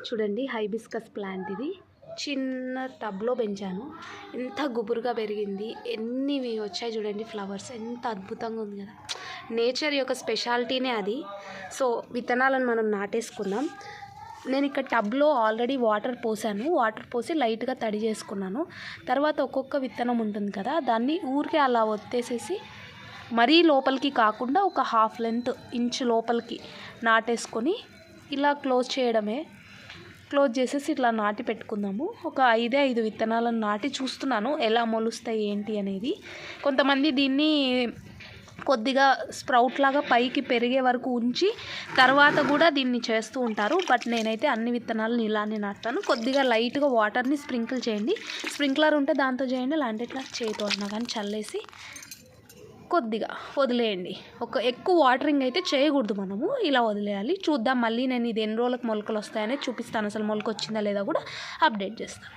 చూడండి hibiscus plant ఇది చిన్న టబ్లో పెంచాను. ఎంత గుబురుగా పెరిగింది, ఎన్ని వచ్చాయి చూడండి ఫ్లవర్స్, ఎంత అద్భుతంగా ఉంది కదా. నేచర్ యొక్క స్పెషాలిటీనే అది. సో విత్తనాలను మనం నాటేసుకుందాం. నేను ఇక్కడ టబ్లో ఆల్రెడీ వాటర్ పోసి లైట్గా తడి చేసుకున్నాను. తర్వాత ఒక్కొక్క విత్తనం ఉంటుంది కదా, దాన్ని ఊరికే అలా ఒత్తేసేసి మరీ లోపలికి కాకుండా ఒక హాఫ్ లెంత్ ఇంచు లోపలికి నాటేసుకొని ఇలా క్లోజ్ చేసేసి ఇట్లా నాటి పెట్టుకుందాము. ఒక 5 విత్తనాలను నాటి చూస్తున్నాను ఎలా మొలుస్తాయి ఏంటి అనేది. కొంతమంది దీన్ని కొద్దిగా స్ప్రౌట్ లాగా పైకి పెరిగే వరకు ఉంచి తర్వాత కూడా దీన్ని చేస్తూ ఉంటారు. బట్ నేనైతే అన్ని విత్తనాలను ఇలానే నాటుతాను. కొద్దిగా లైట్గా వాటర్ని స్ప్రింకిల్ చేయండి. స్ప్రింక్లర్ ఉంటే దాంతో చేయండి, లాంటి ఇట్లా చేతితో అయినా కానీ చల్లేసి కొద్దిగా వదిలేయండి. ఎక్కువ వాటరింగ్ అయితే చేయకూడదు, మనము ఇలా వదిలేయాలి. చూద్దాం మళ్ళీ నేను ఇది ఎన్ని రోజులకు మొలకలు వస్తాయనే చూపిస్తాను. అసలు మొలక వచ్చిందా లేదా కూడా అప్డేట్ చేస్తాను.